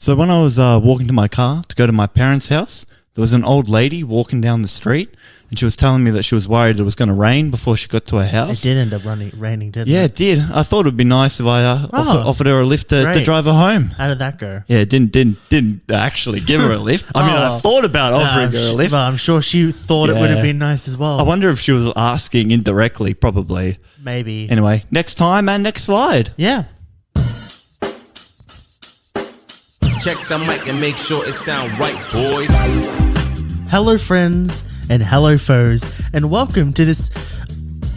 So when I was walking to my car to go to my parents' house, there was an old lady walking down the street, and she was telling me that she was worried it was going to rain before she got to her house. It did end up raining, didn't it? Yeah, it did. I thought it would be nice if I offered her a lift to drive her home. How did that go? Yeah, didn't actually give her a lift. I mean, I thought about offering her a lift. But I'm sure she thought it would have been nice as well. I wonder if she was asking indirectly, probably. Maybe. Anyway, next time and next slide. Yeah. Check the mic and make sure it sound right, boys. Hello, friends, and hello, foes, and welcome to this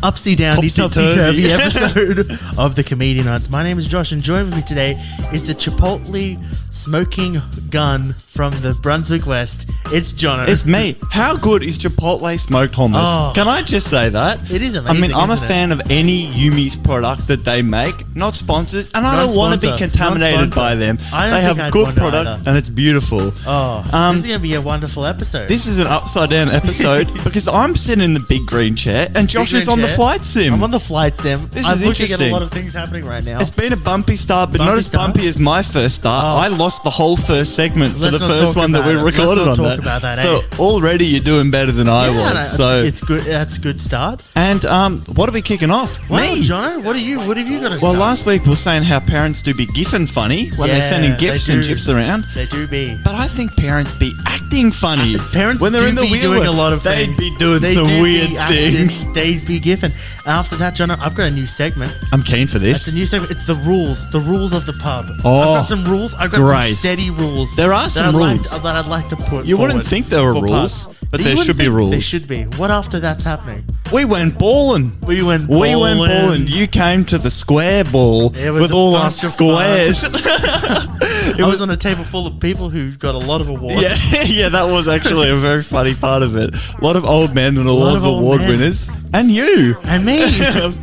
upsy-downy, topsy-turvy episode of the Comedian Nights. My name is Josh, and joining with me today is the Chipotle smoking gun from the Brunswick West. It's Jono. It's me. How good is Chipotle smoked hummus? Oh. Can I just say that? It is amazing. I mean, I'm a isn't fan of any Yumi's product that they make, not sponsors, and I don't want to be contaminated by them. They have good products, and it's beautiful. Oh, this is going to be a wonderful episode. This is an upside-down episode because I'm sitting in the big green chair, and Josh is on the flight sim. I'm on the flight sim. I'm looking at a lot of things happening right now. It's been a bumpy start, but not as bumpy as my first start. I lost the whole first segment for the first one that we recorded on that. So already you're doing better than I was. So it's good. That's a good start. And what are we kicking off? Well, Me, Jono, what have you got to start? Well, last week we were saying how parents do be gifting funny when they're sending gifts and gifs around. They do be. But I think parents be acting funny. Parents when they're in the be doing a lot of things. They'd be doing some weird things. They'd be gifting. After that, Jono, I've got a new segment. I'm keen for this. It's a new segment. It's the rules of the pub. Oh, I've got some rules. I've got some steady rules. There are some rules that I'd like to put. You wouldn't think there were rules, but there should be rules. There should be. What after that's happening? We went ballin'. We went ballin'. You came to the square ball with all our squares. I was on a table full of people who got a lot of awards. Yeah, that was actually a very funny part of it. A lot of old men and a lot of award winners. And you. And me.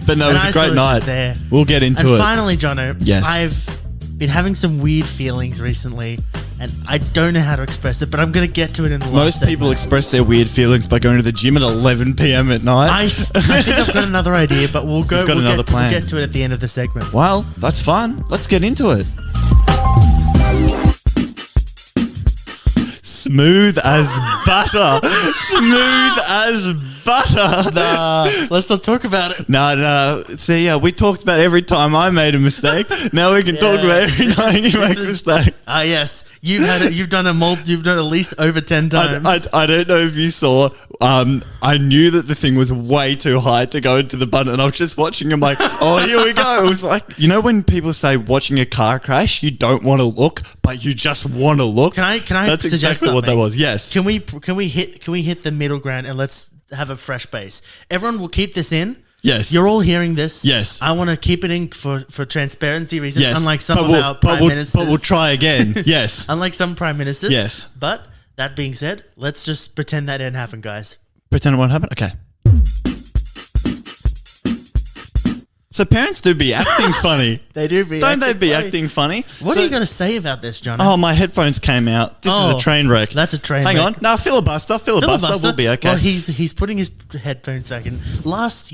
But no, it was a great night. We'll get into it. And finally, Jono, yes. I've been having some weird feelings recently, and I don't know how to express it, but I'm going to get to it in the last Most people express their weird feelings by going to the gym at 11 p.m. at night. I think I've got another idea, but we'll get to it at the end of the segment. Well, that's fun. Let's get into it. Smooth as butter. Smooth as butter. Nah, let's not talk about it. No. See, we talked about every time I made a mistake. Now we can talk about every time you make a mistake. Yes. You've done at least over 10 times. I don't know if you saw. I knew that the thing was way too high to go into the button, and I was just watching him like, oh, here we go. It was like, you know when people say watching a car crash, you don't want to look, but you just want to look. Can I That's suggest exactly something? what that was. Yes. Can we hit the middle ground and let's have a fresh base? Everyone will keep this in. Yes. You're all hearing this. Yes. I want to keep it in for transparency reasons. Yes. Unlike some of our prime ministers. But we'll try again. Yes. Unlike some prime ministers. Yes. But that being said, let's just pretend that didn't happen, guys. Pretend it won't happen? Okay. So parents do be acting funny. They do be. Don't they be acting funny? What are you going to say about this, John? Oh, my headphones came out. This is a train wreck. That's a train wreck. wreck. Hang on. No, filibuster. We'll be okay. Well, he's putting his headphones back in. Last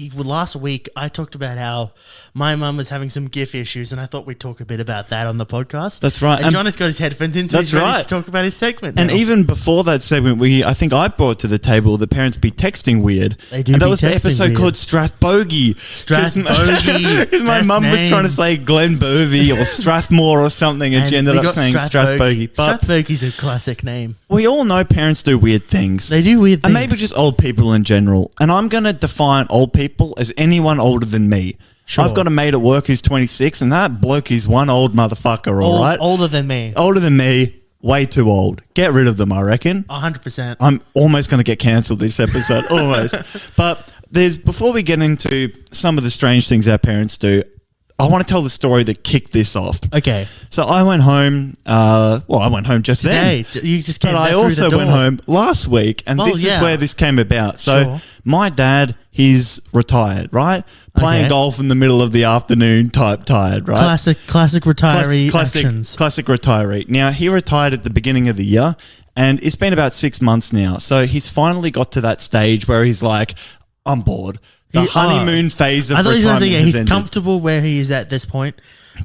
week, I talked about how my mum was having some GIF issues, and I thought we'd talk a bit about that on the podcast. That's right. And John has got his headphones in, so he's ready to talk about his segment now. And even before that segment, I think I brought to the table the parents be texting weird. They do. And that was the episode called Strathbogie. Strathbogie. My mum was trying to say Glenbervie or Strathmore or something, and she ended up saying Strathbogie. But Strathbogie's a classic name. We all know parents do weird things. They do weird things. And maybe just old people in general. And I'm going to define old people as anyone older than me. Sure. I've got a mate at work who's 26, and that bloke is one old motherfucker, all right? Older than me. Older than me. Way too old. Get rid of them, I reckon. 100%. I'm almost going to get cancelled this episode. Almost. But before we get into some of the strange things our parents do, I want to tell the story that kicked this off. Okay. So I went home. I went home just today. then. You just came But back I also went home last week, and this is where this came about. So my dad, he's retired, right? Playing golf in the middle of the afternoon, type tired, right? Classic retiree actions. Classic retiree. Now he retired at the beginning of the year, and it's been about 6 months now. So he's finally got to that stage where he's like, I'm bored. The honeymoon phase of retirement has ended. He's comfortable where he is at this point.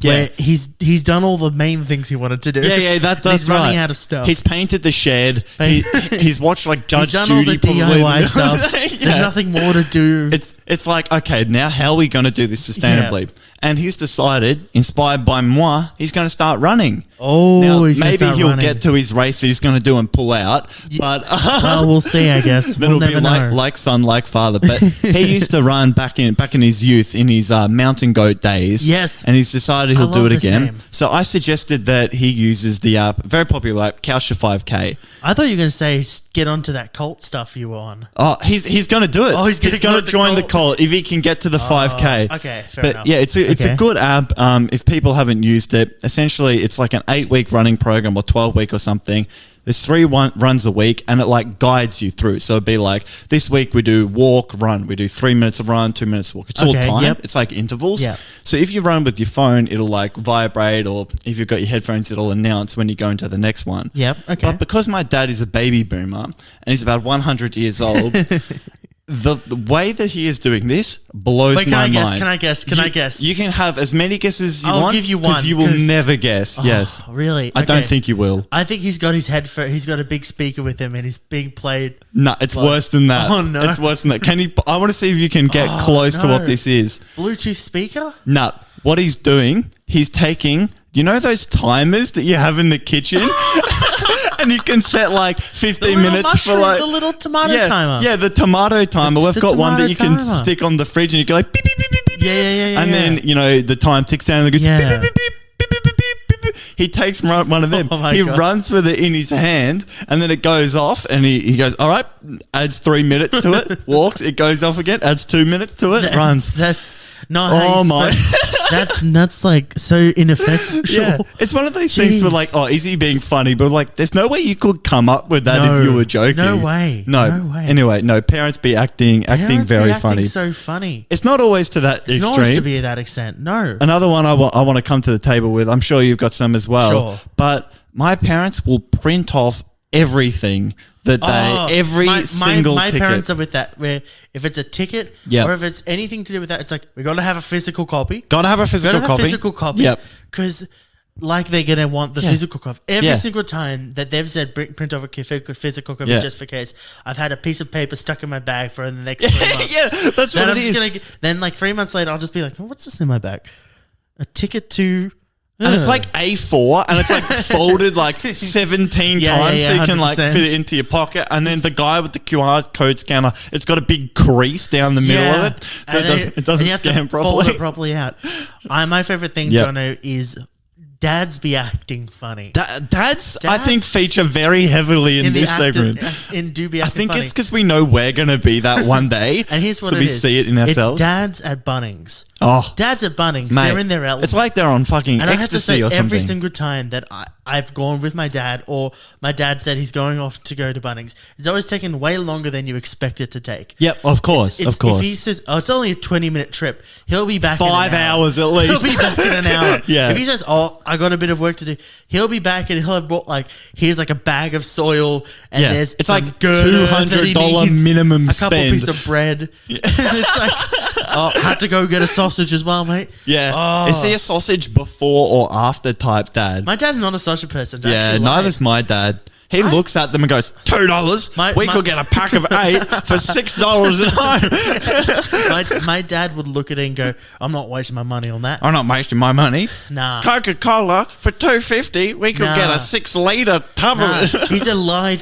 where he's done all the main things he wanted to do. Yeah, that And does he's running right. out of stuff. He's painted the shed. He's watched like Judge He's done Judy. all the probably. DIY stuff. There's nothing more to do. It's like, okay, now how are we going to do this sustainably? And he's decided, inspired by moi, he's going to start running. Oh, now, he's gonna maybe start he'll running. get to his race that he's going to do and pull out. But well, we'll see, I guess. then We'll it'll be never know. like son, like father. But he used to run back in his youth, in his mountain goat days. Yes. And he's decided he'll do love it this again. name. So I suggested that he uses the very popular app, Cowsha 5K. I thought you were going to say get onto that cult stuff you were on. Oh, he's going to do it. Oh, he's gonna gonna go to join the cult. cult if he can get to the 5K. Okay, fair but enough. yeah, it's a Okay. good app. If people haven't used it, essentially it's like an 8-week running program or 12-week or something. There's 3 runs a week, and it like guides you through. So it'd be like, this week we do walk, run. We do 3 minutes of run, 2 minutes of walk. It's all Okay, time. yep. It's like intervals. Yep. So if you run with your phone, it'll like vibrate, or if you've got your headphones, it'll announce when you go into the next one. Yep, okay. But because my dad is a baby boomer and he's about 100 years old, the way that he is doing this blows Wait, my can mind. I guess? You can have as many guesses as you I'll want. give you one, you will 'cause- never guess. yes. Really? I don't Okay. think you will. I think he's got his headphone. He's got a big speaker with him, and he's being played. No, it's worse than that. Oh, no. It's worse than that. Can you? I want to see if you can get close to no. what this is. Bluetooth speaker? No, what he's doing, he's taking, you know those timers that you have in the kitchen? And you can set like 15 minutes for like... the little tomato timer. Yeah, the tomato timer. We've The got one that you tomato can timer. stick on the fridge and you go like... Beep, beep, beep, beep, beep, Yeah. and then, you know, the time ticks down and it goes... Yeah. Beep, beep, beep, beep, beep, beep, beep, beep, beep. He takes one of them. Oh my he God. runs with it in his hand and then it goes off and he goes, all right, adds 3 minutes to it, walks, it goes off again, adds 2 minutes to it, runs. That's not. Oh how you my. That's like so ineffectual. Yeah, it's one of those things where Jeez. like, oh, is he being funny? But like, there's no way you could come up with that No. if you were joking. No way. No. No way. Anyway, no, parents be acting Parents very be acting funny. So funny. It's not always to that It's not always extreme. to be that extent. No. Another one I want to come to the table with. I'm sure you've got some as well. Sure. But my parents will print off everything that they single my ticket. parents are with that. Where if it's a ticket Yep. or if it's anything to do with that, it's like we got to have a physical copy. Gotta have a physical Gotta have copy. a physical copy. Yep. Because like they're gonna want the Yeah. physical copy every Yeah. single time that they've said print off a physical copy Yeah. just for case. I've had a piece of paper stuck in my bag for the next 3 months. Yeah, that's Then what I'm it just is. then like 3 months later, I'll just be like, oh, what's this in my bag? A ticket to. And it's like A4 and it's like folded like 17 Yeah, times so you can like 100%. fit it into your pocket. And then the guy with the QR code scanner, it's got a big crease down the middle of it. So And it doesn't you have to scan Fold properly. it properly out. My favorite thing, Yep. Jono, is dads be acting funny. Dads, I think, feature very heavily in this segment. In do be I acting think funny. it's because we know we're going to be that one day. And here's what so it we is. see it in ourselves. It's dads at Bunnings. Oh, Dads at Bunnings, mate, they're in their element. it's like they're on fucking And I have to ecstasy say, or something. every single time that I've gone with my dad, or my dad said he's going off to go to Bunnings, it's always taken way longer than you expect it to take. Yep, of course, It's- of course. If he says, oh, it's only a 20-minute trip, he'll be back in an 5 hour. hours at least. He'll be back in an hour. Yeah. If he says, oh, I got a bit of work to do, he'll be back and he'll have brought like, here's like a bag of soil and Yeah. there's It's some like girder that he $200 needs, minimum a couple spend. pieces of bread. It's like, oh, had to go get a sausage as well, mate. Yeah. Oh. Is he a sausage before or after type dad? My dad's not a sausage person. Yeah, actually, neither's my dad. He looks at them and goes, $2. We could get a pack of 8 for $6 at home. My dad would look at it and go, I'm not wasting my money on that. I'm not wasting my money. Nah. Coca-Cola for $2.50. We could get a 6-liter tub Nah. of it. He's a lithe,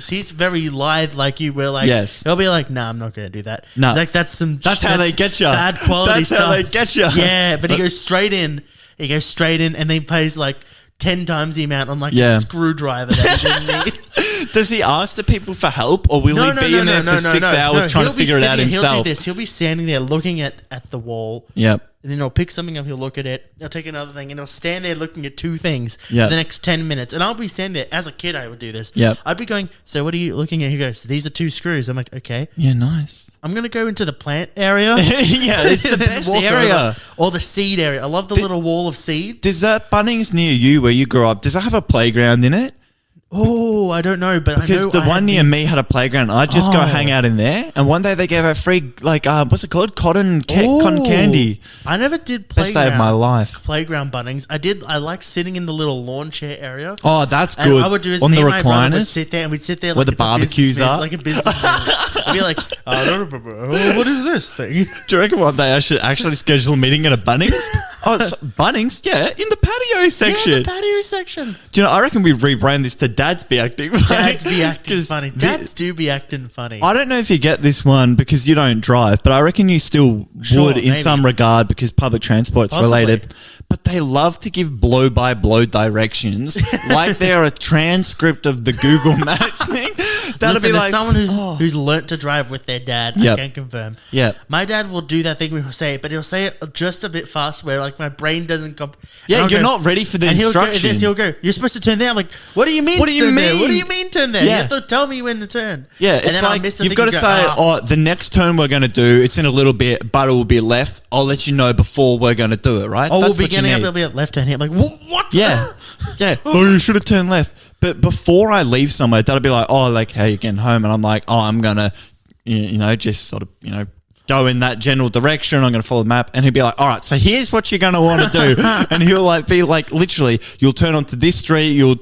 he's very lithe like you. Where like, Yes. he'll be like, nah, I'm not going to do that. No. Like that's how they get ya. Bad quality That's stuff. how they get ya. Yeah, but he goes straight in. He goes straight in and then pays like 10 times the amount on like Yeah. a screwdriver that he didn't need. Does he ask the people for help or will he be in there for 6 hours trying to He'll be figure it out sitting- himself? He'll do this. He'll be standing there looking at the wall. Yep. And then he'll pick something up, he'll look at it, he'll take another thing, and he'll stand there looking at 2 things Yep. for the next 10 minutes. And I'll be standing there, as a kid I would do this. Yep. I'd be going, so what are you looking at? He goes, these are 2 screws. I'm like, okay. Yeah, nice. I'm going to go into the plant area. Yeah, it's the And then best walk area. over. Or the seed area. I love the little wall of seeds. Does that Bunnings near you where you grew up, does that have a playground in it? Oh, I don't know, but Because I know the one near me had a playground. I'd just go hang out in there. And one day they gave out free, what's it called? Cotton candy. I never did Best day of my life. playground Bunnings. I like sitting in the little lawn chair area. Oh, that's And good. I would do is on me the and my brother would recliners. sit there and we'd sit there Where like the barbecues are. like a businessman. I'd be like, what is this thing? Do you reckon one day I should actually schedule a meeting at a Bunnings? Bunnings? Yeah, in the patio section. Yeah, the patio section. Do you know, I reckon we rebrand this to Dad's Be Acting Funny. Dads be acting 'Cause funny. Dads do be acting funny. I don't know if you get this one because you don't drive, but I reckon you still Sure, would in maybe. some regard because public transport's Possibly. related. But they love to give blow-by-blow directions like they're a transcript of the Google Maps thing. That'll Listen, be like, as someone who's learnt to drive with their dad, Yep. I can confirm. Yep. My dad will do that thing we will say it, but he'll say it just a bit fast where like my brain doesn't come. yeah, and I'll you're go- not ready for the and instruction. He'll go, you're supposed to turn there. I'm like, what do you mean? What do you turn there? mean? What do you mean turn there? Yeah. You have to tell me when to turn. Yeah, And it's then I'll like miss the you've thing got to and say, go, the next turn we're going to do, it's in a little bit, but it will be left. I'll let you know before we're going to do it, right? Oh, we'll That's be what you getting up. need. It'll be at left turn here. I'm like, what? Yeah. Yeah. Oh, you should have turned left. But before I leave somewhere, that'll be like, oh, like, how you getting home? And I'm like, oh, I'm going to, just sort of, go in that general direction. I'm going to follow the map. And he'll be like, all right, so here's what you're going to want to do. And he'll be like, literally, you'll turn onto this street. You'll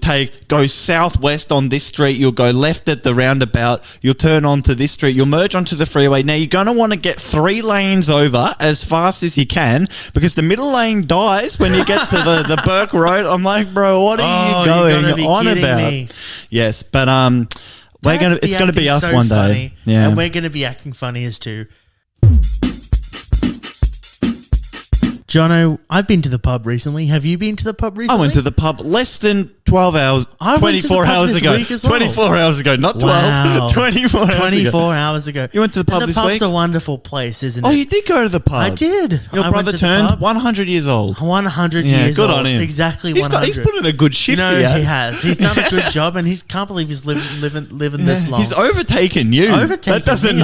go southwest on this street. You'll go left at the roundabout. You'll turn onto this street. You'll merge onto the freeway. Now, you're going to want to get 3 lanes over as fast as you can because the middle lane dies when you get to the Burke Road. I'm like, bro, what are you going on about? Me. Yes, but it's going to be us so one day. funny, Yeah. and we're going to be acting funny as too. Jono, I've been to the pub recently. Have you been to the pub I recently? went to the pub less than 12 hours, I went to the 24 pub hours this ago. week as well. 24 hours ago, not 12. Wow. 24 hours ago. 24 hours ago. You went to the pub And this the pub's week? a wonderful place, isn't it? Oh, you did go to the pub. I did. Your I went brother to the turned pub. 100 years old. 100 Yeah, years good old. on him. Exactly He's 100. He's put in a good shift. he has. He's done a good job, and he can't believe he's living this long. He's overtaken you. That doesn't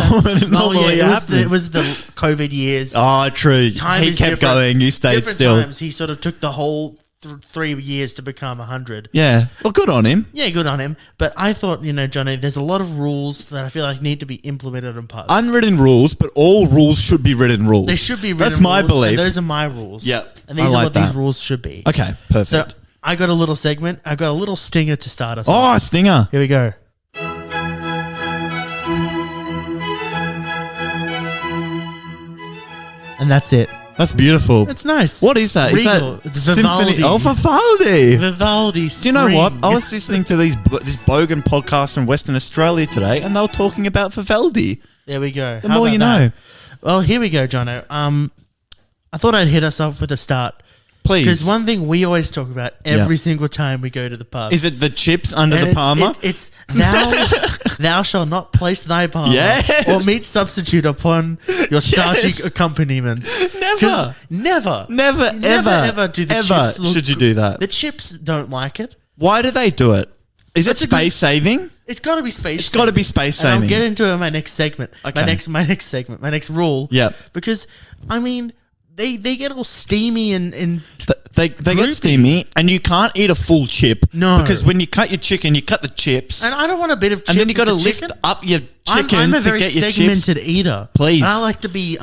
normally happen. It was the COVID years. Oh, true. Time He is kept different. going. You stayed Different still. times. He sort of took the whole 3 years to become 100. Yeah. Well, good on him. Yeah, good on him. But I thought, Johnny, there's a lot of rules that I feel like need to be implemented in pubs. Unwritten rules, but all rules should be written rules. They should be written That's my rules, belief. and those are my rules. Yep, And I these are like what these that. rules should be. Okay, perfect. So I got a little segment. I got a little stinger to start us off. Oh, stinger. Here we go. And that's it. That's beautiful. It's nice. What is that? Is Regal. that It's Symphony? Vivaldi. Oh, Vivaldi. Vivaldi. Do you know what? Spring. I was listening to this bogan podcast from Western Australia today, and they were talking about Vivaldi. There we go. The more you know. Well, here we go, Jono. I thought I'd hit us off with a start. Please. Because one thing we always talk about every single time we go to the pub. Is it the chips under and the palmer? It's thou shalt not place thy palmer Yes. or meat substitute upon your starchy Yes. accompaniments. Never. 'Cause Never, Ever do the ever chips look should you do that. The chips don't like it. Why do they do it? Is it That's a good- space saving? It's got to be space. It's gotta be space And saving. I'll get into it in my next segment. Okay. My next segment. My next rule. Yep. Because I mean, they get all steamy and They Droopy. get steamy, and you can't eat a full chip. No. Because when you cut your chicken, you cut the chips, I don't want a bit of. and then you got to got lift up your chicken I'm a to very get your chips. segmented eater. Please. And I like to be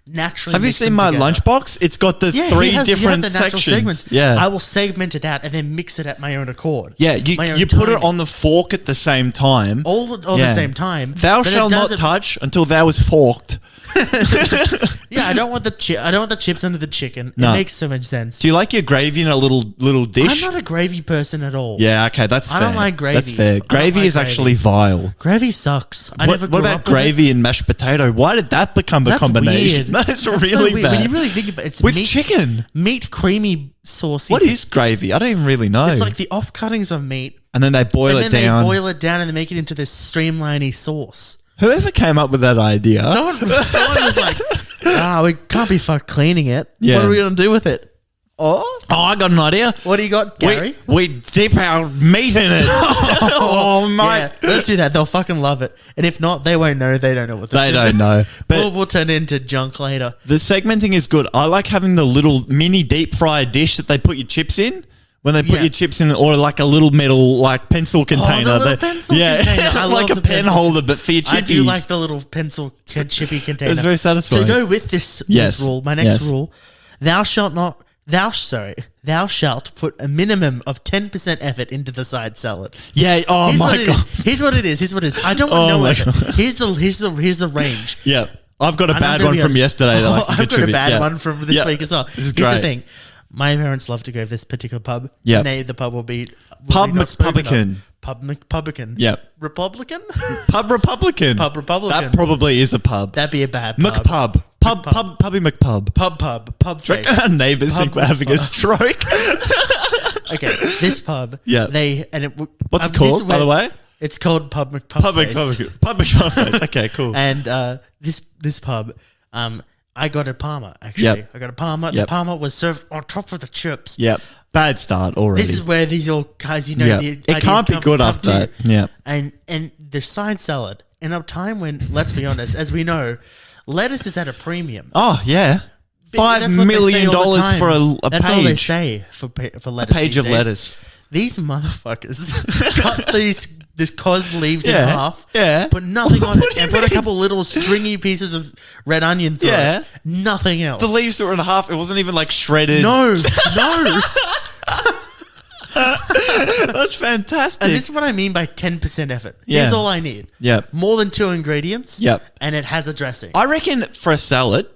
naturally. Have you mix seen them my together. lunchbox? It's got the Yeah, three he has different the natural sections. segments. Yeah. I will segment it out and then mix it at my own accord. Yeah, My own you put it timing. on the fork at the same time. all the Yeah. same time. Thou but it shalt not doesn't- touch until thou is forked. Yeah, I don't want the chips under the chicken. No. It makes so much sense. Do you like your gravy in a little dish? I'm not a gravy person at all. Yeah, okay, that's fair. I don't like gravy. That's fair. I don't Gravy like is gravy. actually vile. Gravy sucks. I never What grew about up with gravy and mashed potato? Why did that become a That's combination? weird. That's so really weird. bad. When you really think about it, it's With meat, chicken. meat creamy saucy. What is gravy? I don't even really know. It's like the offcuttings of meat, and then they boil and it then down. they boil it down and they make it into this streamliney sauce. Whoever came up with that idea? Someone was like, we can't be fucked cleaning it. Yeah. What are we going to do with it? Oh, I got an idea. what do you got, Gary? We dip our meat in it. oh, mate. Yeah, let's do that. They'll fucking love it. And if not, they won't know. They don't know what They don't know. But We'll turn it into junk later. the segmenting is good. I like having the little mini deep fryer dish that they put your chips in When they put your chips in, or like a little metal like pencil container. little pencil yeah, container. I like love a the pen pencil. holder, but for your chippies. I do like the little pencil chippy container. It's very satisfying. To go with this rule, my next rule, thou shalt put a minimum of 10% effort into the side salad. Yeah. Oh Here's my what it god. is. Here's what it is. I don't want no my effort. Here's the range. Yeah. I've got a And I'm bad gonna one be from honest. yesterday that I can I've got a contribute. bad Yeah. one from this Yeah. week as well. This is Here's great. the thing. My parents love to go to this particular pub. Yeah. The pub will be Pub not spoken of. McPubbican. Pub McPubbican. Yeah. Republican? Pub Republican. Pub Republican. That probably is a pub. That'd be a bad pub. McPub. Pubby McPub. Pub Do you reckon face. our neighbours think we're having a stroke? Okay, this pub. Yeah. What's it called, by the way? It's called Pub Pub McPubface. McPubface. Okay, cool. And this pub, I got a Parma actually. Yep. I got a Parma. Yep. The Parma was served on top of the chips. Yep. Bad start already. This is where these old guys, you know, Yeah. the It ideas can't be good come after to. that. Yeah. And the side salad in a time when, let's be honest, as we know, lettuce is at a premium. Oh, yeah. But that's $5 what they say million all the time. for a That's page. all they say for lettuce. Page these of days. lettuce. These motherfuckers cut this cos leaves in Yeah, half, yeah. put nothing on What it, do you and put a mean? couple little stringy pieces of red onion through Yeah. it. Nothing else. The leaves were in half. It wasn't even like shredded. No. That's fantastic. And this is what I mean by 10% effort. Yeah. Here's all I need. Yep. More than 2 ingredients. Yep. And it has a dressing. I reckon for a salad,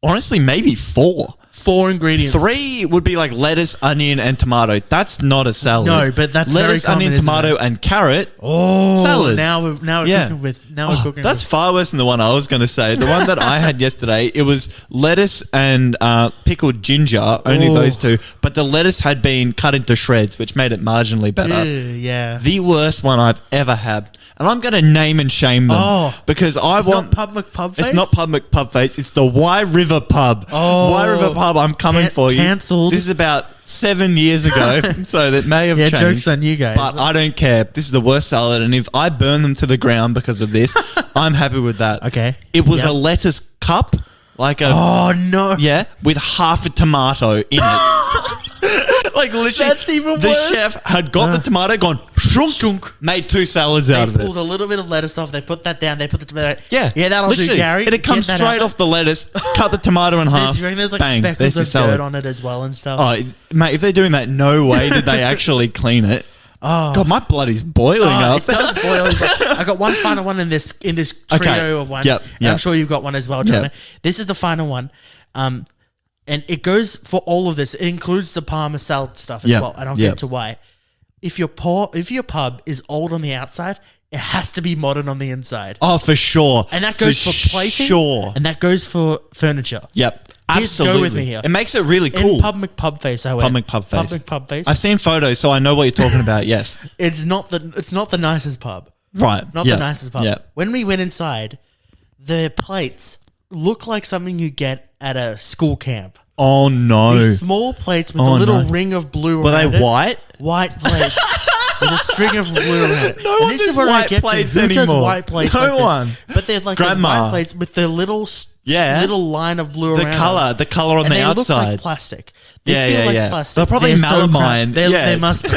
honestly, maybe 4. 4 ingredients. 3 would be like lettuce, onion, and tomato. That's not a salad. No, but that's lettuce, very common, onion, isn't tomato, it? and carrot. Oh, salad. Now we're cooking with. We're cooking. That's with. far worse than the one I was going to say. The one that I had yesterday, it was lettuce and pickled ginger, only Oh. those 2. But the lettuce had been cut into shreds, which made it marginally better. Yeah. The worst one I've ever had. And I'm going to name and shame them because I want... Not Pub McPubface. It's not Pub McPubface. It's the Y River Pub. Oh. Y River Pub, I'm coming for you. Cancelled. This is about 7 years ago, so that may have changed. Jokes on you guys. But I don't care. This is the worst salad, and if I burn them to the ground because of this, I'm happy with that. Okay. It was Yep. a lettuce cup, like a... Oh no. Yeah, with half a tomato in it. Like literally, That's even the worse. chef had got the tomato, gone shunk, made 2 salads out They of it. pulled a little bit of lettuce off. They put that down. They put the tomato. Yeah, Yeah, that'll literally. do, Gary. And it comes Get that straight out. off the lettuce. Cut the tomato in half. You reckon there's like bang, speckles there's your of salad. dirt on it as well and stuff? Oh, mate, if they're doing that, no way did they actually clean it. Oh. God, my blood is boiling up. It does boil. I got one final one in this trio Okay. of ones. Yep, And yep. I'm sure you've got one as well, John. Yep. This is the final one. And it goes for all of this. It includes the Parma salad stuff as Yep, well. And I'll yep. get to why. If your pub is old on the outside, it has to be modern on the inside. Oh, for sure. And that goes for plating. Sure. And that goes for furniture. Yep. Here's- go Absolutely. with me here. It makes it really cool. In Pub McPubface, I went. Pub McPubface. Pub McPubface. I've seen photos, so I know what you're talking about. Yes. It's not the nicest pub. Right. Not Yep. the nicest pub. Yep. When we went inside, the plates look like something you get at a school camp. Oh, no. These small plates with Oh, a little no. ring of blue Were they around it. white? White plates. With a string of blue around it. No one does white plates Who does anymore. white plates No like this? one. But they're like those Grandma. white plates with the little Yeah. little line of blue The around colour. them. The colour on And the they outside. look like plastic. They Yeah, feel yeah, like yeah. plastic. They're probably so melamine. crap. Yeah. They must be.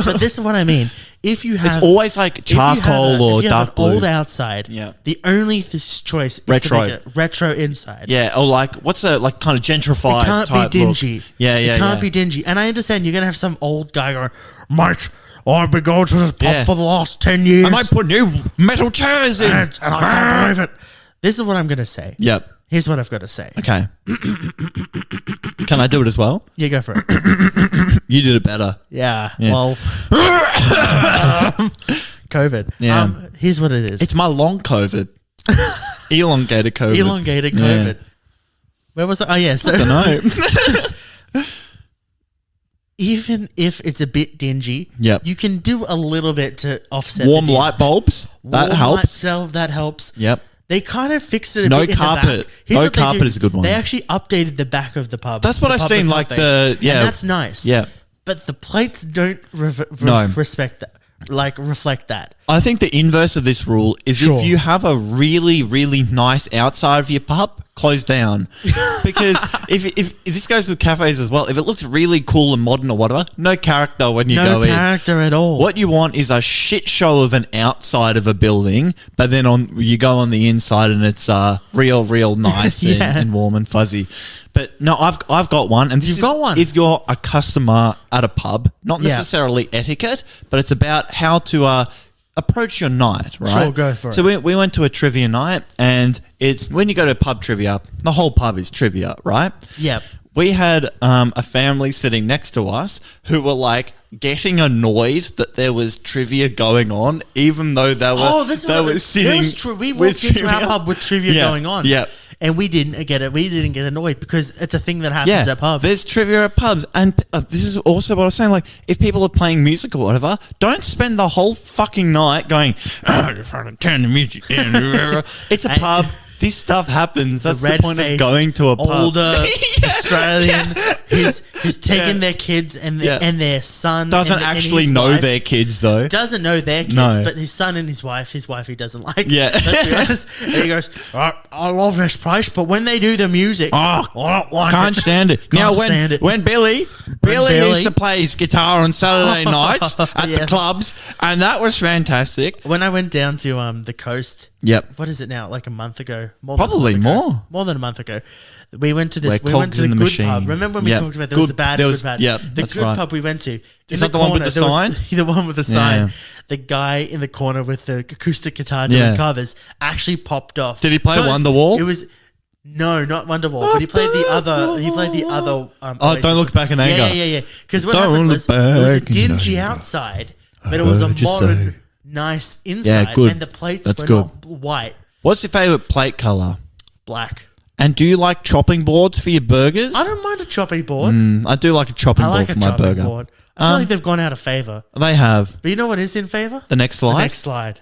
But this is what I mean. If you have It's always like if you have charcoal or if you dark have blue. an old outside, Yeah. the only choice is Retro. to make it retro inside. Yeah, or like, what's a like kind of gentrified It can't type be dingy. look. Yeah, yeah, It can't yeah. be dingy. And I understand you're going to have some old guy going, mate, I've been going to this pub Yeah. for the last 10 years. And I put new metal chairs in. and I can't believe it. This is what I'm going to say. Yep. Here's what I've got to say. Okay. Can I do it as well? You go for it. You did it better. Yeah. Yeah. Well, COVID. Yeah. Here's what it is. It's my long COVID. Elongated COVID. elongated Yeah. COVID. Where was it? Oh, yeah. So I don't know. even if it's a bit dingy, Yep. you can do a little bit to offset Warm the dim. light bulbs. That Warm helps. light self, that helps. Yep. They kind of fixed it a No bit in the carpet. back. Here's No what they carpet do. is a good one. They actually updated the back of the pub. That's what the I've pub seen, with like pub the- face. yeah. And that's nice. Yeah. But the plates don't No. respect that. Like, reflect that. I think the inverse of this rule is Sure. if you have a really, really nice outside of your pub, close down. Because if this goes with cafes as well, if it looks really cool and modern or whatever, no character when you go No in. character at all. What you want is a shit show of an outside of a building, but then you go on the inside and it's real nice Yeah. and warm and fuzzy. But no, I've got one, and You've got one. If you're a customer at a pub, not Yeah. necessarily etiquette, but it's about how to approach your night, right? Sure, go for it. So we went to a trivia night, and it's when you go to pub trivia, the whole pub is trivia, right? Yep. We had a family sitting next to us who were like getting annoyed that there was trivia going on, even though they were sitting. We with walked into our trivia. pub with trivia Yeah, going on. yeah. And we didn't get it. We didn't get annoyed because it's a thing that happens at pubs. There's trivia at pubs. And this is also what I was saying. Like, if people are playing music or whatever, don't spend the whole fucking night going, you're trying to turn the music down. It's a pub. This stuff happens. That's the point of going to a pub. Older Australian who's taken their kids and their son. Doesn't and actually his know wife. their kids, though. Doesn't know their kids, No. but his son and his wife he doesn't like. Yeah. Let's be honest. And he goes, I love this place, but when they do the music, I don't like Can't it. stand it. Can't Now, stand it. when Billy used to play his guitar on Saturday nights at the Yes. clubs, and that was fantastic. When I went down to the coast, Yep. what is it now? Like a month ago, Probably more. more than a month ago. We went to this. We're We went cogs to the in the good machine. pub. Remember when we Yep. talked about there was Good- the bad, there good, was- bad. yep, the that's good right. pub we went to. Is that the one with the sign? The one with the Yeah. sign. The guy in the corner with the acoustic guitar doing Yeah. covers actually popped off. Did he play Because Wonderwall? It was. No, not Wonderwall, but he played the other. He played the other. Oh, Don't Look Back in Anger. Yeah. Because what Don't happened look was it was a back in dingy anger. outside, but it was a heard you modern, say. nice inside, good. and the plates That's were good. not white, What's your favourite plate colour? black. And do you like chopping boards for your burgers? I don't mind a chopping board. I do like a chopping I like board a for my chopping burger. board. I feel like they've gone out of favor. They have. But you know what is in favor? The next The slide. next slide.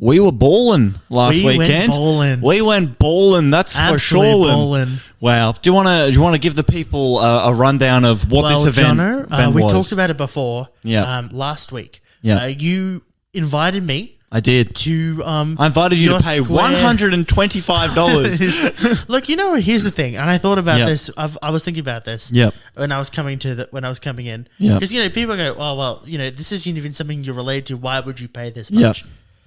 We were balling last We went weekend. ballin'. We went balling. That's Absolutely for sure. ballin'. Wow. Do you want to give the people a rundown of what this event we was? talked about it before. Yeah. Last week. Yeah. You invited me I did. to. I invited you your to pay square- $125. Look, here's the thing, and I thought about Yep. this. I was thinking about this. Yep. When I was coming in. Yep. Because people go, oh well, this isn't even something you're related to. Why would you pay this Yep. much?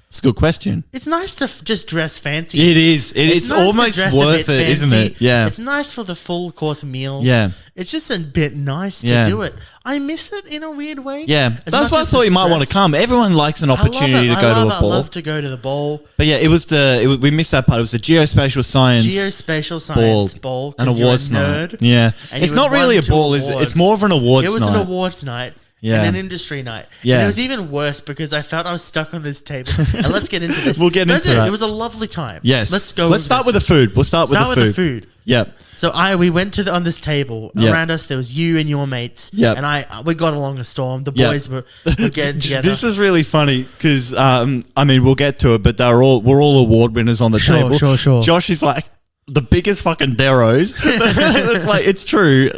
It's a good question. It's nice to just dress fancy. It is. It's nice to almost dress a worth bit it, isn't fancy. it? Yeah. It's nice for the full course meal. Yeah. It's just a bit nice to Yeah. do it. I miss it in a weird way. Yeah. As That's much why I as thought the you might want to stress. come. Everyone likes an I love opportunity it. to go to a I ball. love to go to the ball. But yeah, we missed that part. It was the geospatial science Geospatial science ball. an 'cause you're a awards night. nerd. Yeah. And It's you not had really won a ball, two is it? awards. It's more of an awards It was night. an awards night. Yeah. And an industry night. Yeah. And it was even worse because I felt I was stuck on this table. And let's get into this. We'll get That's into it. that. It was a lovely time. Yes. Let's go. Let's start with the food. We'll start with the food. Yeah. So we went on this table. Yeah. Around us there was you and your mates. Yeah. And we got along a storm. The Yeah. boys were getting together. This is really funny because we'll get to it, but we're all award winners on the table. Sure. Josh is like the biggest fucking deros. It's like it's true.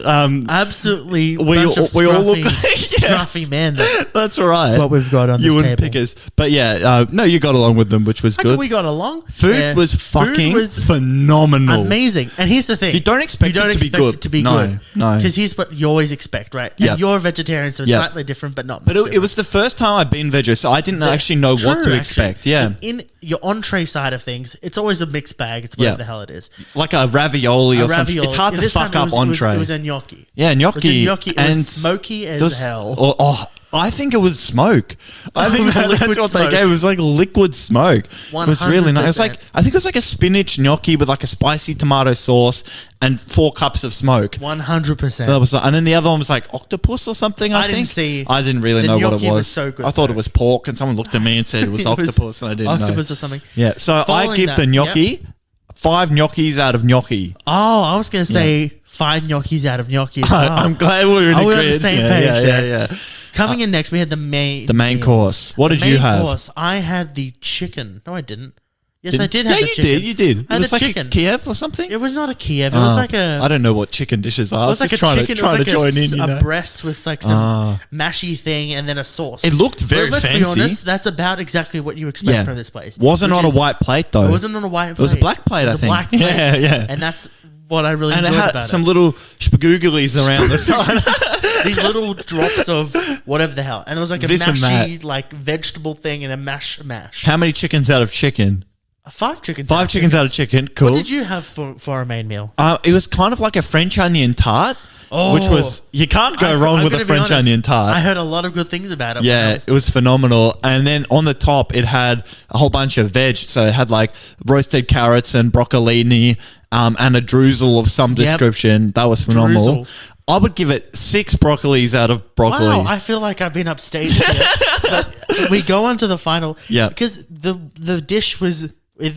Absolutely, we bunch of all look scruffy men. That's right. That's what we've got on you this wouldn't table. pick us, but yeah, no, you got along with them, which was good. We got along. Food was fucking phenomenal. Amazing. And here's the thing: You don't expect it to be good. It to be No, good. no. Because here's what you always expect, right? Yep. And you're a vegetarian, so it's Yep. slightly different, but not. But much it was the first time I've been veggie, so I didn't actually know what to expect. Yeah, So in your entree side of things, it's always a mixed bag. It's whatever Yeah. the hell it is. like a ravioli or something. It's hard to This time fuck up entree. It was a gnocchi. Yeah, It was a gnocchi. gnocchi. It was smoky as hell. I think it was smoke. I think was that's liquid what smoke. they gave. It was like liquid smoke. It was really nice. It was 100%. I think it was like a spinach gnocchi with like a spicy tomato sauce and 4 cups of smoke. 100%. So that was, and then the other one was like octopus or something. I didn't think. see- I didn't really the know what it gnocchi was. was so good, I thought though. it was pork, and someone looked at me and said it was It was octopus, and I didn't know. octopus or something. Yeah, so I Following give that, the gnocchi 5 gnocchis out of gnocchi. Oh, I was going to say 5 gnocchis out of gnocchi as well. I'm glad we're in Are we on agreement. the same Yeah, page yeah, there? yeah. Coming in next, we had the main The main course. What did you have? Course, I had the chicken. No, I didn't. Yes, I did have the chicken. You did. It I had was the like chicken. a Kiev or something. It was not a Kiev. It was like a. I don't know what chicken dishes are. I was like just a trying chicken. to join in. A breast with like some mashy thing and then a sauce. It looked very let's fancy. be honest, that's about exactly what you expect from this place. Wasn't which on a is- white plate though. It wasn't on a white plate. It was a black plate, It was I a think. black plate. Yeah, yeah. And that's what I really And it enjoyed had about some it. little spagooglies around the side. These little drops of whatever the hell. And it was like a This and mashy, like vegetable thing and a mash. How many chickens out of chicken? 5 chickens. 5 chickens out of chicken. Cool. What did you have for a main meal? It was kind of like a French onion tart, which was you can't go I'm wrong with gonna a be French honest, onion tart. I heard a lot of good things about it. when I Yeah, was- it was phenomenal. And then on the top, it had a whole bunch of veg. So it had like roasted carrots and broccolini and a drizzle of some description. That was phenomenal. Drizzle. I would give it 6 broccolis out of broccoli. Wow, I feel like I've been upstage here. But we go on to the final. Yeah. Because the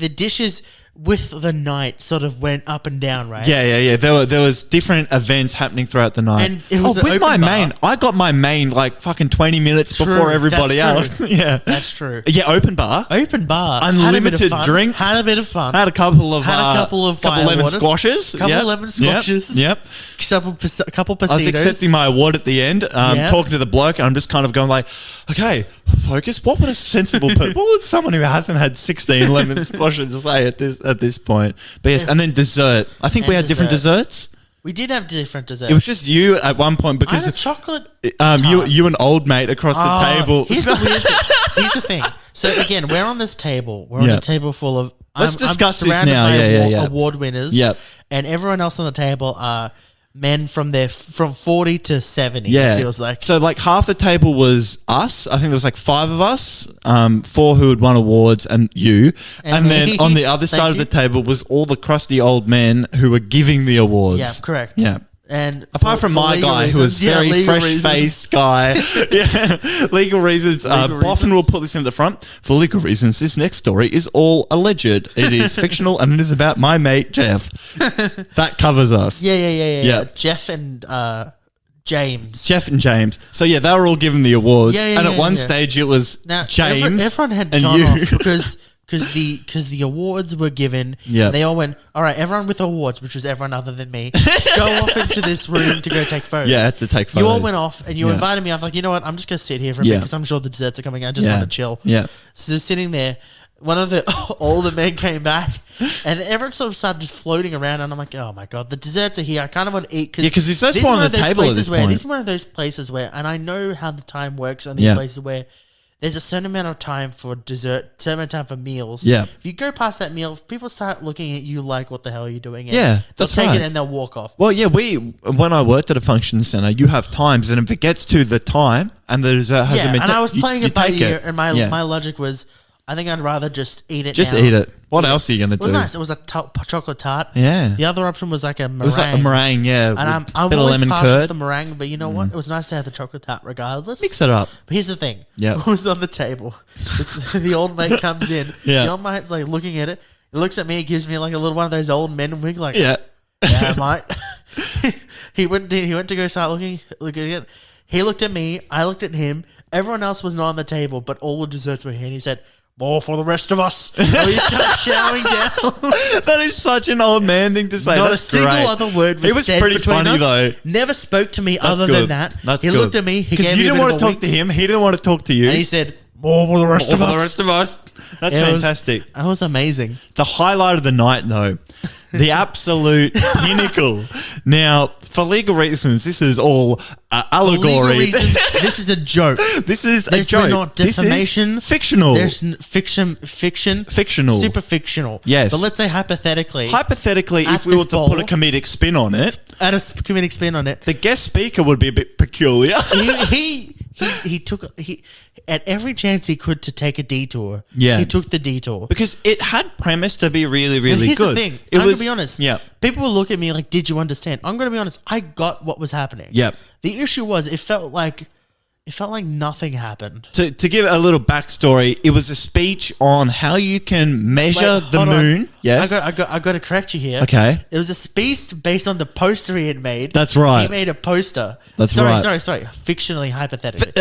dishes with the night sort of went up and down, right? Yeah. There was different events happening throughout the night. And it was an with open my bar. main, I got my main like fucking 20 minutes True, before everybody that's else. true. Yeah, That's true. yeah. Open bar. Open bar. Unlimited had a bit of fun, drinks. Had a bit of fun. Had a couple of couple fire lemon waters. squashes. Couple Yep. lemon squashes. Yep. Couple I was pasitos. accepting my award at the end, Yeah. talking to the bloke, and I'm just kind of going like, okay, focus. What would a sensible person, what would someone who hasn't had 16 lemon squashes say at this point? But yes, and then dessert. I think we And had different dessert. desserts. We did have different desserts. It was just you at one point I had a because chocolate. you and old mate across the table. Here's the weird thing. Here's the thing. So again, we're on this table. We're on Yeah. a table full of. Let's discuss this surrounded now. by Yeah. award winners. Yep. And everyone else on the table are men from 40 to 70. Yeah, It feels like. so. Like half the table was us. I think there was like 5 of us, 4 who had won awards, and you. And And then me. on the other Thank side of you. the table was all the crusty old men who were giving the awards. Yeah, correct. Yeah. And Apart from my legal guy, who was reasons- yeah, very legal fresh-faced guy. Yeah, legal reasons. Legal Boffin reasons. will put this in the front. For legal reasons, this next story is all alleged. It is fictional, and it is about my mate, Jeff. That covers us. Yeah. Yeah. Jeff and James. Jeff and James. So, yeah, they were all given the awards. Yeah, and at one yeah. stage, it was Now, James everyone had and gone you. off because the awards were given. Yeah. They all went, all right, everyone with awards, which was everyone other than me, go off into this room to go take photos. Yeah, I had to take You all photos. went off and you Yeah. invited me. I was like, you know what? I'm just going to sit here for a Yeah. bit because I'm sure the desserts are coming out. I just Yeah. want to chill. Yeah. So sitting there, one of the older men came back and everyone sort of started just floating around. And I'm like, oh my God, the desserts are here. I kind of want to eat. Yeah, 'cause desserts this were is on one the of those table at places this where- point. This is one of those places where, and I know how the time works on these Yeah. places where there's a certain amount of time for dessert, certain amount of time for meals. Yeah. If you go past that meal, people start looking at you like, what the hell are you doing? And Yeah, they'll that's take right. it and they'll walk off. Well, yeah, when I worked at a function centre, you have times, and if it gets to the time and the dessert hasn't Yeah, been and I was playing it by take ear, and my Yeah. logic was, I think I'd rather just eat it Just now. eat it. What else are you going to It was do? nice. It was a chocolate tart. Yeah. The other option was like a meringue. It was like a meringue, yeah. And I'm with a bit of always lemon past with curd. the meringue, but you know what? It was nice to have the chocolate tart regardless. Mix it up. But here's the thing. Yeah. It was on the table. The old mate comes in. Yeah. The old mate's like looking at it. He looks at me, gives me like a little one of those old men wink, like, Yeah. yeah, mate. he went to go start looking at it. He looked at me. I looked at him. Everyone else was not on the table, but all the desserts were here. And he said, more for the rest of us. And we started showering down. That is such an old man thing to say. Not That's a single great. other word was It was said pretty between funny us. though. Never spoke to me That's other good. than that. That's he good. looked at me. He Because gave you me a didn't bit want of to a talk wink, to him. He didn't want to talk to you. and he said, more for the rest Or of for us. the rest of us. That's It was- fantastic. That was amazing. The highlight of the night, though, the absolute pinnacle. Now, for legal reasons, this is all allegory. For legal reasons, this is a joke. This is There's a joke. not This is defamation. fictional. There's fiction, Fictional. super fictional. Yes. But let's say hypothetically, Hypothetically, At if we were this to put a bowl- comedic spin on it, add a comedic spin on it. the guest speaker would be a bit peculiar. He took at every chance he could to take a detour. Yeah. he took the detour. Because it had premise to be really, But really here's good. the thing. It I'm was, gonna be honest. Yeah. People will look at me like, "Did you understand?" I'm gonna be honest. I got what was happening. Yep. The issue was, it felt like it felt like nothing happened. To give a little backstory, it was a speech on how you can measure Wait, the hold on. moon. Yes. I got to correct you here. Okay. It was a speech based on the poster he had made. That's right. He made a poster. That's right. Sorry. Fictionally, hypothetically.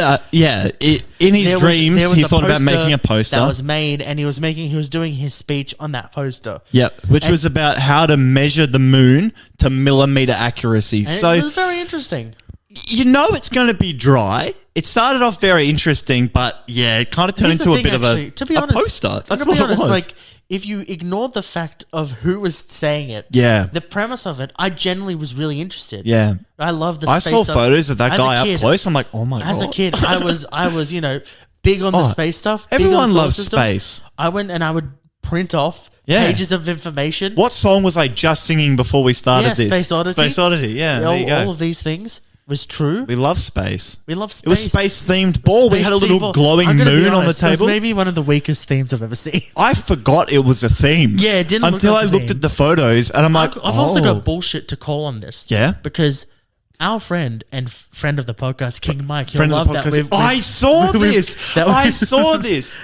In his dreams, there was he a thought about poster making a poster. that was made, and he was doing his speech on that poster. Yep, which was about how to measure the moon to millimeter accuracy. And So it was very interesting. you know it's going to be dry. It started off very interesting, but yeah, it kind of turned Here's the into a thing, bit actually, of to be a honest, poster. That's to what be it honest, was. like, if you ignored the fact of who was saying it, Yeah. the premise of it, I genuinely was really interested. Yeah. I love the I space saw stuff. photos of that As a guy kid- up close. I'm like, oh my As god. a kid, I was, big on the space stuff. big on everyone the solar loves system. space. I went and I would print off Yeah. pages of information. What song was I just singing before we started Yeah, this? Space Oddity. Space Oddity, yeah. There you go. All of these things was true. We love space. We love space. It was space themed ball. We had a little Space-themed ball. glowing I'm gonna be moon on the honest, it was table. maybe one of the weakest themes I've ever seen. I forgot it was a theme. Yeah, it didn't look until like I a looked theme. at the photos and I'm like, I've also got bullshit to call on this. Yeah? Because our friend and friend of the podcast, King Mike, he'll friend of love the that podcast. we've I saw we've- this. that I we've- saw this.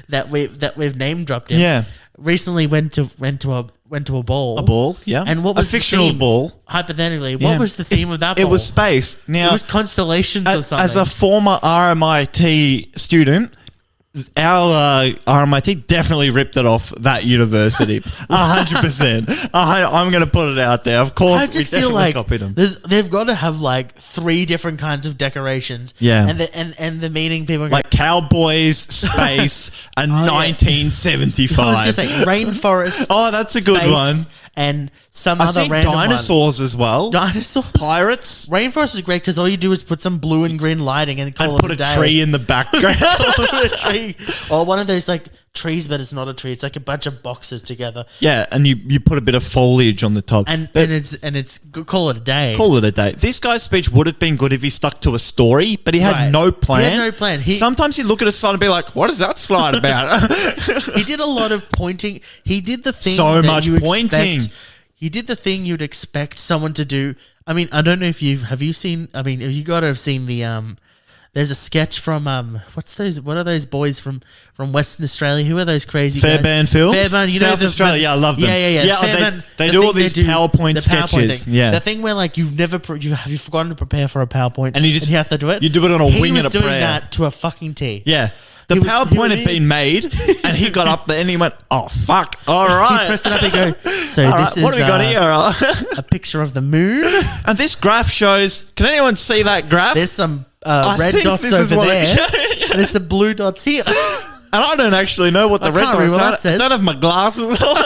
that we've name dropped him. Yeah. Recently went to a ball. A ball, yeah. And what was a fictional the theme? ball? Hypothetically, Yeah. what was the theme of that ball? It was space. Now, It was constellations or something. as a former RMIT student, our RMIT definitely ripped it off that university. 100%. I'm going to put it out there. Of course, I we just feel definitely like copied them. they've got to have like 3 different kinds of decorations. Yeah. And the meaning people are Like cowboys, space, and yeah. 1975. I was going to say rainforest. Oh, that's a good space, one. And some I other think random dinosaurs as well. one. Dinosaurs. Pirates. Rainforest is great because all you do is put some blue and green lighting and call And it put a a day. tree in the background. A tree. Or one of those like trees, but it's not a tree. It's like a bunch of boxes together, Yeah, and you put a bit of foliage on the top. and it's call it a day. Call it a day. This guy's speech would have been good if he stuck to a story, but he had Right. no plan. He had no plan. Sometimes he'd look at a slide and be like, what is that slide about? He did a lot of pointing. He did the thing. So that much you pointing. He did the thing you'd expect someone to do. I mean, I don't know if you seen. I mean, you got to have seen the. There's a sketch from What are those boys from Western Australia? Who are those crazy guys? Fairbairn Films? Fairbairn, South Australia, yeah, I love them. Yeah. Yeah, Fairbairn, they the do thing all these PowerPoint the sketches. thing. Yeah. The thing where like you've forgotten to prepare for a PowerPoint, And you have to do it. you do it on a wing and a He was doing prayer. that to a fucking T. Yeah. The He was- PowerPoint he had was- been made, and he got up there and he went, oh, fuck. All He right. pressed it up and go. So All this right, what is have we got here? a picture of the moon. And this graph shows, can anyone see that graph? There's some I red think dots this is over what there. it- And there's some blue dots here. And I don't actually know what the I red can't read dots what are. that says. I don't have my glasses on.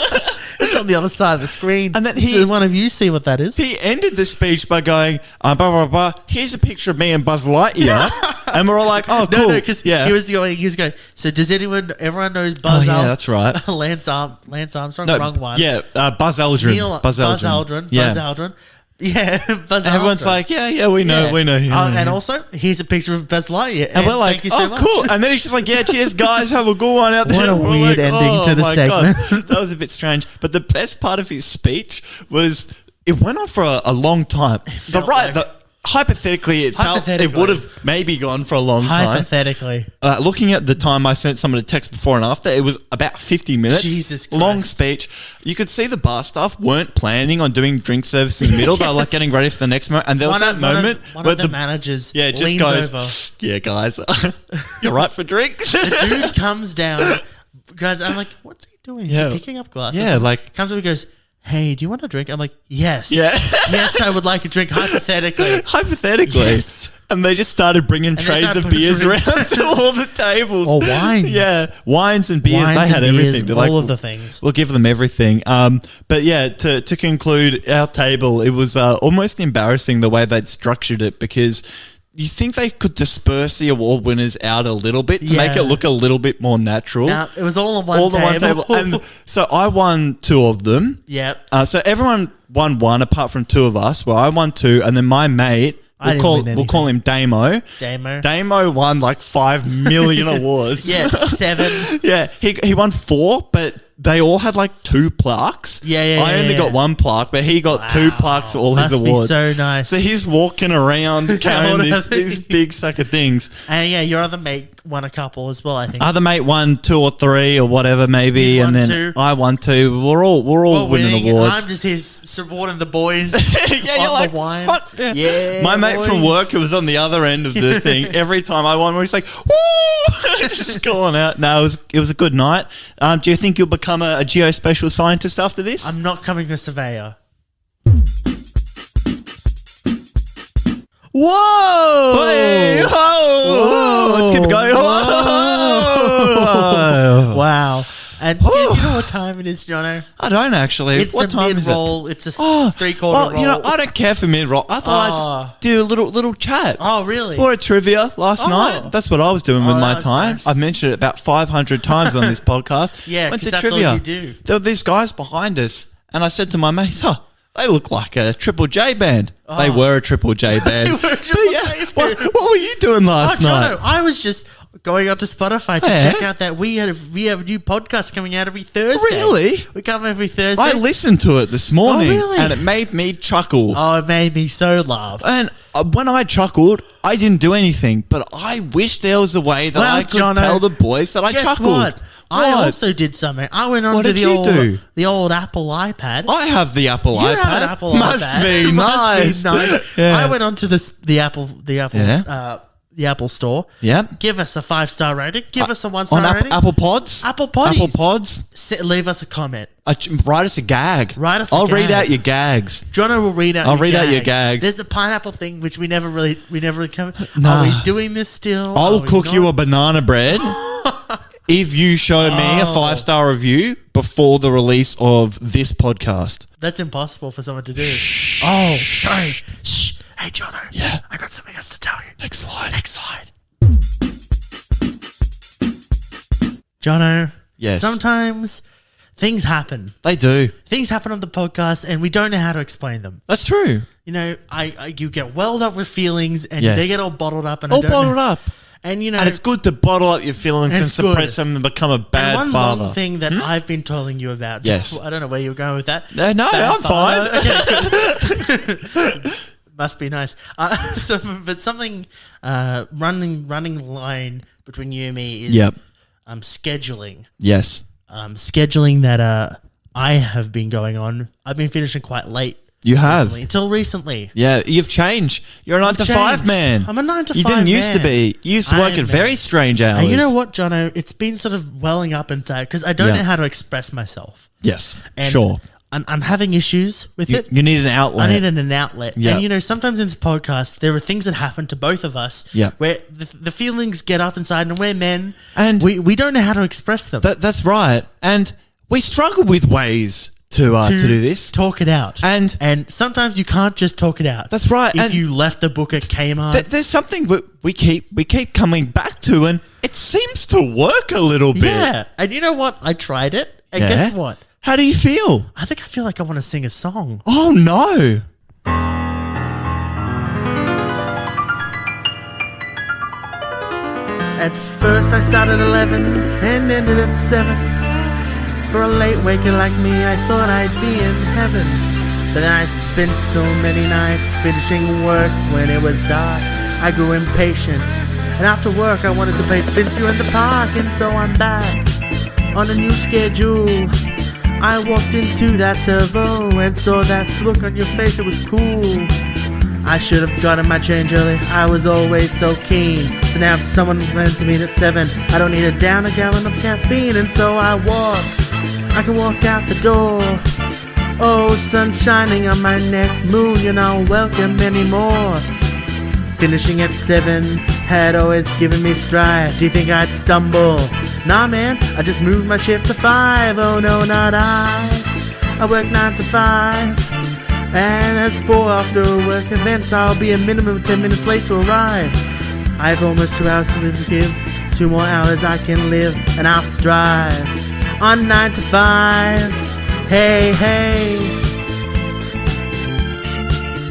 It's on the other side of the screen. And then So one of you see what that is. He ended the speech by going, blah, blah, blah. Here's a picture of me and Buzz Lightyear. And we're all like, oh, cool. No, because yeah. he was going. So does everyone knows Oh, Buzz? yeah, that's right. Lance Armstrong, No, wrong one. yeah, Buzz Aldrin. Buzz Aldrin. Yeah. Buzz Aldrin. Yeah, Buzz Aldrin. Everyone's like, yeah, we know, Yeah. we know him. And also, here's a picture of Buzz Lightyear. And we're like, thank you so oh, much. cool. And then he's just like, yeah, cheers, guys. Have a good one out there. What a We're weird like, ending to the my segment. God. That was a bit strange. But the best part of his speech was it went on for a long time. Hypothetically, it felt it would have maybe gone for a long time. Hypothetically. Looking at the time I sent someone a text before and after, it was about 50 minutes. Jesus Christ. Long speech. You could see the bar staff weren't planning on doing drink service in the middle. They were like Yes. getting ready for the next moment. And there was that moment one where of the managers just leans goes, over. yeah, guys, you're right for drinks. The dude comes down. Guys, I'm like, what's he doing? Is Yeah. he picking up glasses? Yeah, like- comes up and goes, hey, do you want a drink? I'm like, yes. Yeah. Yes, I would like a drink, hypothetically. Hypothetically. Yes. And they just started bringing they trays started of putting beers drinks. around to all the tables. Or wines. Yeah, wines and beers. Wines they had and beers, everything. They're all like, of the things. We'll give them everything. But yeah, to conclude our table, it was almost embarrassing the way they'd structured it because you think they could disperse the award winners out a little bit to make Yeah. it look a little bit more natural. Now, it was all on one all table. on one table. And so I won 2 of them. Yep. So everyone won 1 apart from 2 of us. Well, I won 2, and then my mate, I didn't win we'll call him Damo. Damo. Damo won like 5 million awards. Yeah, 7. Yeah, he won 4, but they all had like 2 plaques. I only got 1 plaque, but he got 2 plaques for all his awards. Must be so nice. So he's walking around carrying these big sack of things. And your other mate won a couple as well, I think. Other mate won 2 or 3 or whatever, maybe, and then 2. I won 2. We're all winning awards. I'm just here supporting the boys. You're like, the wine. Fuck yeah. My mate from work who was on the other end of the thing, every time I won, he's like, woo, just calling out. No, it was a good night. Do you think you'll become a geospatial scientist after this? I'm not coming a surveyor. Whoa! Hey, whoa! Let's keep it going. Whoa. Wow. And do you know what time it is, Jono? I don't actually. It's what the time mid-roll. is it? It's a 3/4 roll. I don't care for mid-roll. I thought I'd just do a little chat. Oh, really? Or a trivia last night. That's what I was doing with my time. Nice. I've mentioned it about 500 times on this podcast. Yeah, went to that's trivia. all you do. There were these guys behind us, and I said to my mates, they look like a Triple J band. They were a Triple J band. They were a Triple J band. What were you doing last night? Jono, I was just going on to Spotify to check out that we have a new podcast coming out every Thursday. Really? We come every Thursday. I listened to it this morning, really? and it made me chuckle. Oh, it made me so laugh. And when I chuckled, I didn't do anything, but I wish there was a way that I could Jono, tell the boys that I guess chuckled. What? I also did something. I went on What to did you do? the old Apple iPad. I have the Apple You iPad. have an Apple Must iPad. be nice. Yeah. I went on to the Apple Store. Yep. Give us a 5-star rating. Give us a 1-star On rating. Apple Pods? Apple Poddies. Apple Pods? Leave us a comment. Write us a gag. I'll read out your gags. Jono will read out. I'll read out your gags. There's a pineapple thing which we never really covered. Nah. Are we doing this still? I'll cook you a banana bread if you show me a 5-star review before the release of this podcast. That's impossible for someone to do. Oh, sorry. Shh. Hey, Jono. Yeah. I got something else to tell you. Next slide. Jono. Yes. Sometimes things happen. They do. Things happen on the podcast and we don't know how to explain them. That's true. You know, you get welled up with feelings and Yes. they get all bottled up. And All bottled up. And, you know. And it's good to bottle up your feelings and It's suppress good. them and become a bad one father. long thing that I've been telling you about. Yes. I don't know where you were going with that. No, Bad I'm fine. Okay, good. Must be nice. But something running line between you and me is scheduling. Yes. Scheduling that I have been going on. I've been finishing quite late. You have. Recently, until recently. Yeah, you've changed. You're a 9 to 5 man. I'm a 9 to 5 You didn't used to man. be. You used to work I at am, very man. strange hours. And you know what, Jono? It's been sort of welling up inside because I don't know how to express myself. Yes, And sure. I'm having issues with it. You need an outlet. I needed an outlet. Yep. And, you know, sometimes in this podcast, there are things that happen to both of us where the feelings get up inside and we're men And we don't know how to express them. That's right. And we struggle with ways to do this. Talk it out. And sometimes you can't just talk it out. That's right. If And you left the book at Kmart. there's something we keep coming back to, and it seems to work a little bit. Yeah. And you know what? I tried it. And Yeah? guess what? How do you feel? I feel like I want to sing a song. Oh, no. At first I started at 11 and ended at 7. For a late waker like me, I thought I'd be in heaven. But then I spent so many nights finishing work when it was dark. I grew impatient, and after work I wanted to play Finsu in the park. And so I'm back on a new schedule. I walked into that servo and saw that look on your face, it was cool. I should have gotten my change early, I was always so keen. So now if someone runs me at 7, I don't need down a gallon of caffeine. And so I can walk out the door. Oh, sun shining on my neck, moon, you're not welcome anymore. Finishing at 7 had always given me strife. Do you think I'd stumble? Nah, man, I just moved my shift to 5. Oh no, not I work 9 to 5. And as for after work events, I'll be a minimum of 10 minutes late to arrive. I have almost 2 hours to live to give. 2 more hours I can live, and I'll strive on 9 to 5. Hey, hey.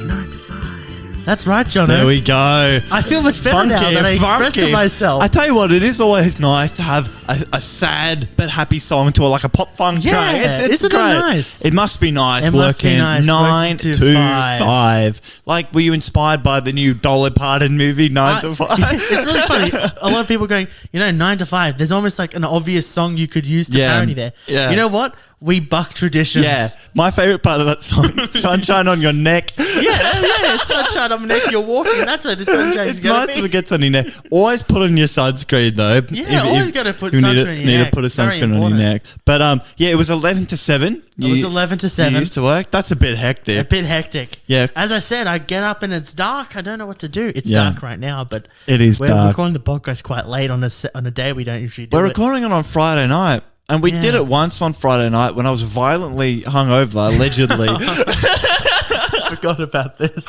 9 to 5. That's right, Jono. There we go. I feel much better now that I expressed it myself. I tell you what, it is always nice to have a sad but happy song to like a pop funk track. It's isn't great. it nice? It must be nice It must be working nice 9 working to to 5. Like, were you inspired by the new Dolly Parton movie 9 to 5? It's really funny. A lot of people going, 9 to 5. There's almost like an obvious song you could use to parody there. Yeah. You know what? We buck traditions. Yeah, my favorite part of that song, "Sunshine on Your Neck." Yeah, sunshine on my neck. You're walking. That's where the sunshine's It's going nice to if be. it gets on your neck. Always put on your sunscreen though. Yeah, always gotta put you sunscreen on your need neck. to put a Very sunscreen on your important. neck. But yeah, it was 11 to 7. It was 11 to 7. You used to work. That's a bit hectic. A bit hectic. Yeah. As I said, I get up and it's dark. I don't know what to do. It's Yeah. dark right now, but It is we're dark. recording the podcast quite late on a day we don't usually do We're it. recording it on Friday night. And we did Yeah. it once on Friday night when I was violently hungover, allegedly. I forgot about this.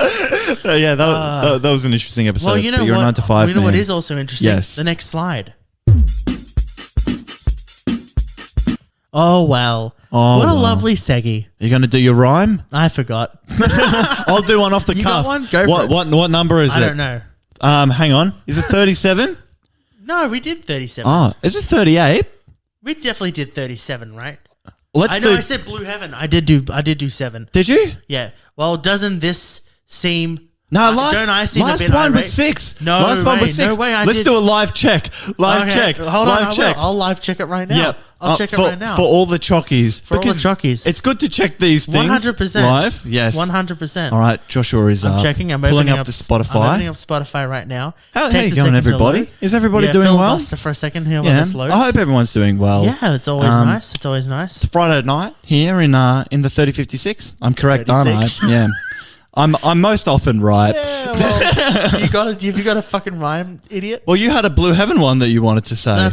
Yeah, that was an interesting episode. Well, you know but you're what? a 9 to 5 You know what man. is also interesting? Yes. The next slide. Oh, wow. Oh, what a wow. lovely seggy. You're going to do your rhyme? I forgot. I'll do one off the You cuff. got one? Go for it. What number is I it? don't know. Hang on. Is it 37? No, we did 37. Oh, is it 38? We definitely did 37, right? Let's I know do. I said Blue Heaven. I did do 7. Did you? Yeah. Well, doesn't this seem... No, last, don't I seem a last bit one was irate? 6. No last one way, was 6. no way I Let's did- do a live check. Live Okay, check. Hold live on, check. I'll live check it right now. Yeah. I'll check it for, right now. For all the chockies. For all the Because chockies. It's good to check these things 100%. live. Yes. 100%. All right, Joshua is I'm checking. I'm pulling opening up the Spotify. I'm opening up Spotify right now. How Takes you a going, second to everybody? load. Is everybody doing well? Filibuster for a second here while Yeah. this loads. I hope everyone's doing well. Yeah, it's always nice. It's always nice. It's Friday night here in the 3056. I'm correct, 36. aren't I? Yeah. I'm most often right. Yeah, well, you got a fucking rhyme, idiot. Well, you had a Blue Heaven one that you wanted to say.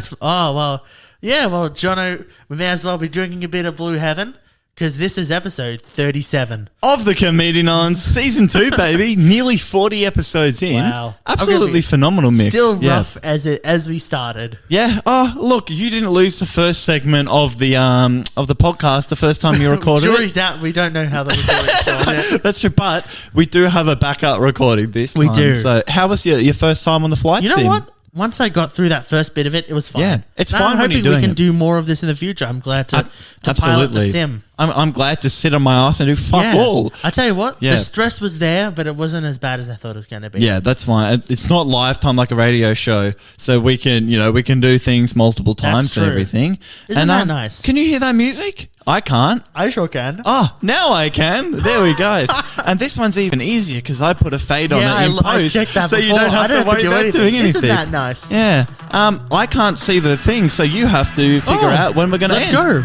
Jono, we may as well be drinking a bit of Blue Heaven because this is episode 37. Of the Comedian on season 2, baby. Nearly 40 episodes in. Wow. Absolutely Okay, phenomenal mix. Still Yeah. rough as we started. Yeah. Oh, look, you didn't lose the first segment of the podcast the first time you recorded it. Jury's out. We don't know how the recording's going yet. That's true, but we do have a backup recording this time. We do. So, how was your first time on the flight You know sim? what? Once I got through that first bit of it, it was fine. Yeah, it's Now fine I'm when you're hoping we doing can it. do more of this in the future. I'm glad to pilot the sim. I'm glad to sit on my ass and do fuck Yeah. all. I tell you what, Yeah. the stress was there, but it wasn't as bad as I thought it was going to be. Yeah, that's fine. It's not lifetime like a radio show, so we can do things multiple times and true. everything. Isn't that nice? Can you hear that music? I can't. I sure can. Oh, now I can. There we go. And this one's even easier because I put a fade on Yeah, it in I post, checked that so you before. don't have I don't to worry about doing anything. Isn't that nice? Yeah. I can't see the thing, so you have to figure out when we're going to Let's end. go.